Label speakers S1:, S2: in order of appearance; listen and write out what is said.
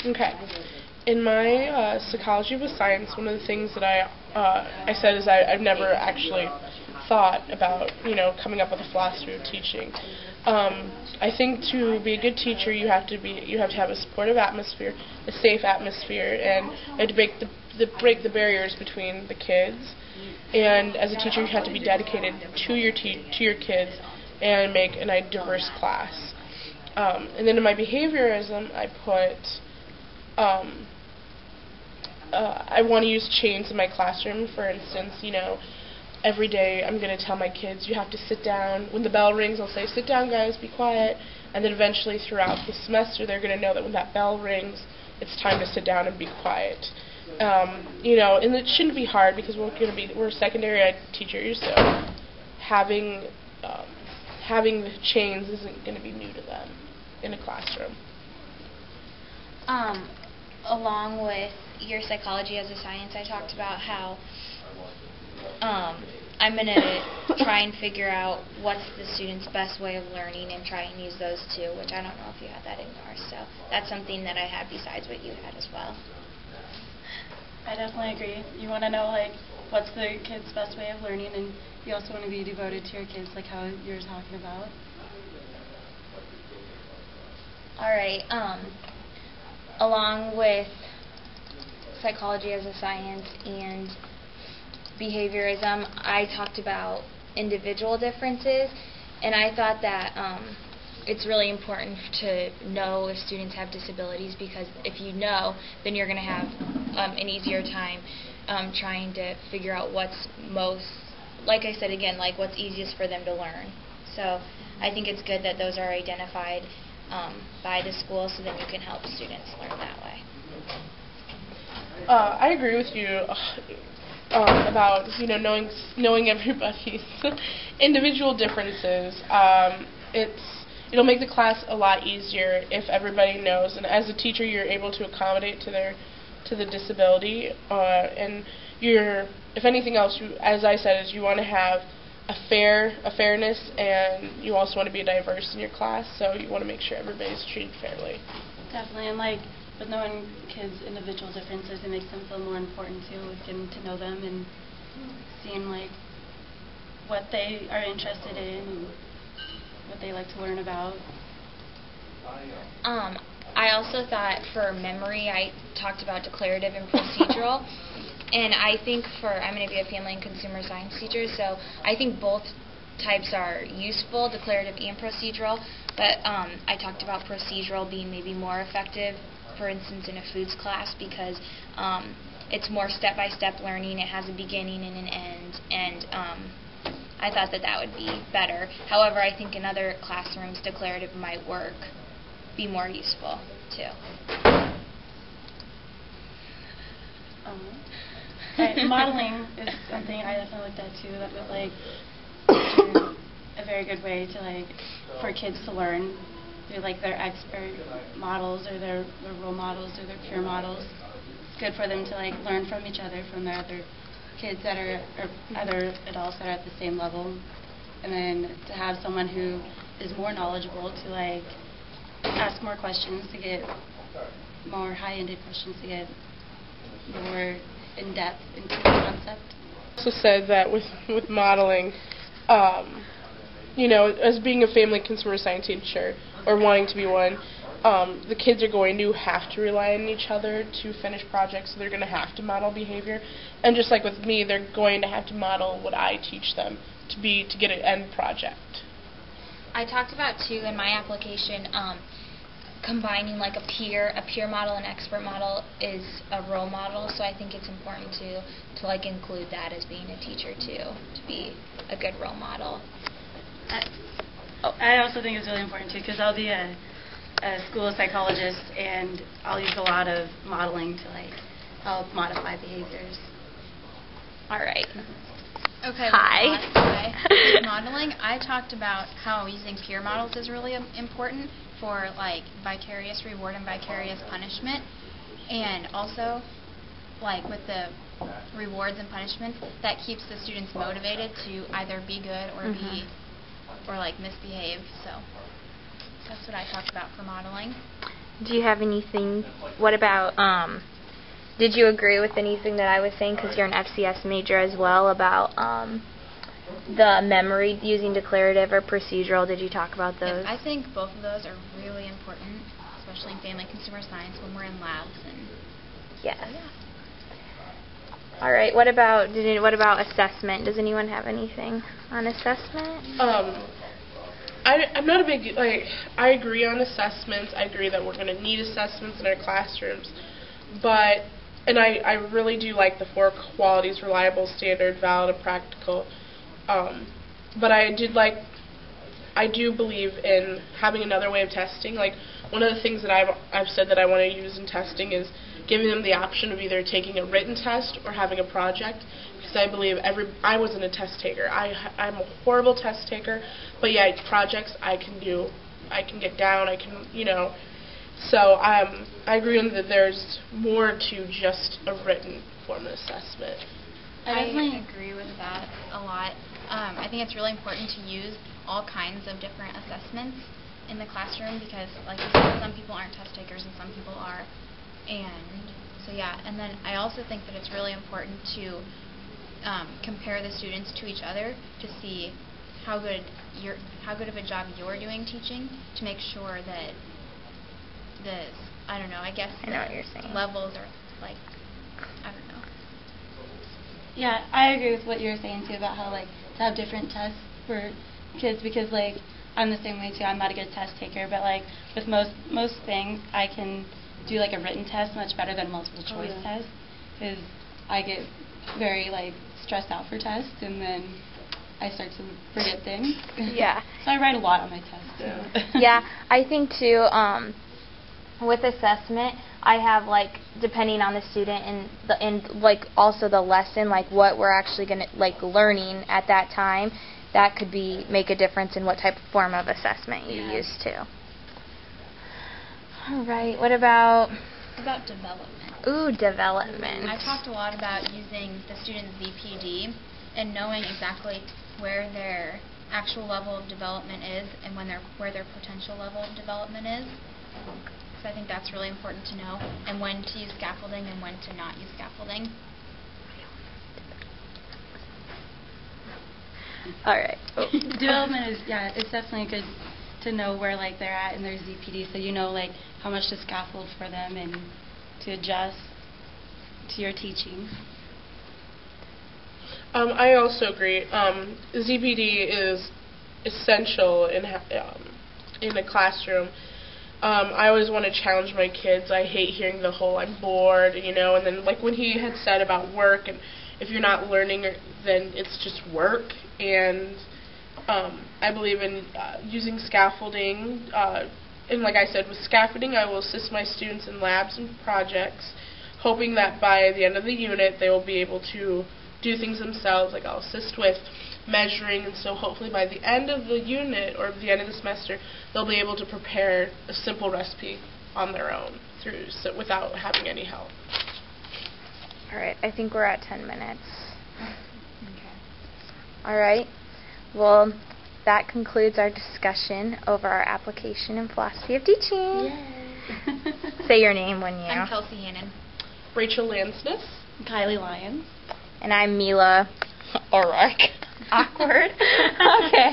S1: Okay. In my psychology of a science, one of the things that I said is I've never actually thought about, coming up with a philosophy of teaching. I think to be a good teacher, you have to have a supportive atmosphere, a safe atmosphere, and you have to break the barriers between the kids. And as a teacher, you have to be dedicated to your kids and make a diverse class. And then in my behaviorism, I put I want to use chains in my classroom. For instance, every day I'm going to tell my kids, you have to sit down. When the bell rings, I'll say, sit down, guys, be quiet. And then eventually throughout the semester, they're going to know that when that bell rings, it's time to sit down and be quiet. And it shouldn't be hard because we're secondary ed teachers, so having the chains isn't going to be new to them in a classroom.
S2: Along with your psychology as a science, I talked about how I'm going to try and figure out what's the student's best way of learning and try and use those too, which I don't know if you had that in yours. So that's something that I had besides what you had as well.
S3: I definitely agree. You want to know, what's the kid's best way of learning, and you also want to be devoted to your kids, like how you were talking about.
S2: All right. Along with psychology as a science and behaviorism, I talked about individual differences, and I thought that it's really important to know if students have disabilities, because if you know, then you're going to have an easier time trying to figure out what's most, like I said again, what's easiest for them to learn. So I think it's good that those are identified by the school, so then you can help students learn that way.
S1: I agree with you about knowing everybody's individual differences. It'll make the class a lot easier if everybody knows, and as a teacher, you're able to accommodate to the disability. And if anything else, as I said, is you want to have a fairness, and you also want to be diverse in your class. So you want to make sure everybody's treated fairly.
S3: Definitely, and with knowing kids' individual differences, it makes them feel more important too, with getting to know them and seeing what they are interested in and what they like to learn about.
S2: I also thought for memory, I talked about declarative and procedural. And I think I'm going to be a family and consumer science teacher, so I think both types are useful, declarative and procedural. But I talked about procedural being maybe more effective, for instance, in a foods class, because it's more step-by-step learning. It has a beginning and an end, and I thought that would be better. However, I think in other classrooms, declarative might be more useful too.
S3: Modeling is something I definitely looked at too. That was a very good way to for kids to learn through their expert models or their role models or their peer models. It's good for them to learn from each other, from their other kids that are or other adults that are at the same level, and then to have someone who is more knowledgeable to ask more questions, to get more high-ended questions, to get more in-depth into the concept.
S1: Also said that with modeling, as being a family consumer science teacher or wanting to be one, the kids are going to have to rely on each other to finish projects, so they're going to have to model behavior. And just like with me, they're going to have to model what I teach them to get an end project.
S2: I talked about too in my application, combining a peer model and expert model is a role model, so I think it's important to include that as being a teacher too, to be a good role model.
S3: I also think it's really important too, because I'll be a school psychologist, and I'll use a lot of modeling to help modify behaviors.
S2: All right.
S4: Okay.
S2: Hi.
S4: With modeling, I talked about how using peer models is really important for vicarious reward and vicarious punishment, and also with the rewards and punishments, that keeps the students motivated to either be good or misbehave. So that's what I talked about for modeling.
S5: do you have anything? What about, did you agree with anything that I was saying, because you're an FCS major as well, about the memory using declarative or procedural? Did you talk about those?
S4: I think both of those are really important, especially in family and consumer science when we're in labs. And
S5: Yes.
S4: so, yeah.
S5: All right. What about assessment? Does anyone have anything on assessment?
S1: I'm not a big, I agree on assessments. I agree that we're going to need assessments in our classrooms. And I really do like the 4 qualities: reliable, standard, valid, and practical. But I do believe in having another way of testing. Like, one of the things that I've said that I want to use in testing is giving them the option of either taking a written test or having a project, because I believe I wasn't a test taker. I'm a horrible test taker, but yeah, projects I can do. I can get down. I can, So I agree on that there's more to just a written form of assessment.
S4: I agree with that a lot. I think it's really important to use all kinds of different assessments in the classroom, because, like you said, some people aren't test takers and some people are. And so, yeah. And then I also think that it's really important to compare the students to each other to see how good of a job you're doing teaching, to make sure that I don't know what you're saying. Levels are I don't know.
S3: Yeah, I agree with what you were saying too about how to have different tests for kids, because I'm the same way too. I'm not a good test taker, but with most things I can do a written test much better than a multiple choice test, because I get very stressed out for tests, and then I start to forget things.
S5: Yeah.
S3: So I write a lot on my tests.
S5: Yeah. Yeah, I think too. With assessment, I have depending on the student and also the lesson, what we're actually gonna learning at that time, that could make a difference in what type of form of assessment you use too. All right. What about
S4: development?
S5: Ooh, development.
S4: I talked a lot about using the student's ZPD and knowing exactly where their actual level of development is and where their potential level of development is. So I think that's really important to know, and when to use scaffolding and when to not use scaffolding.
S5: All right.
S3: Development is, it's definitely good to know where they're at in their ZPD, so you know how much to scaffold for them and to adjust to your teaching.
S1: I also agree. ZPD is essential in a classroom. I always want to challenge my kids. I hate hearing the whole "I'm bored," and then when he had said about work, and if you're not learning, then it's just work. And I believe in using scaffolding. And like I said, with scaffolding, I will assist my students in labs and projects, hoping that by the end of the unit, they will be able to do things themselves. I'll assist with measuring, and so hopefully by the end of the unit or the end of the semester, they'll be able to prepare a simple recipe on their own without having any help.
S5: All right. I think we're at 10 minutes.
S4: Okay.
S5: All right. Well, that concludes our discussion over our application in philosophy of teaching.
S3: Yay.
S5: Say your name when you.
S4: I'm Kelsey Hannon.
S1: Rachel Lansness.
S3: Kylie Lyons.
S5: And I'm Mila O'Rourke. Awkward. Okay.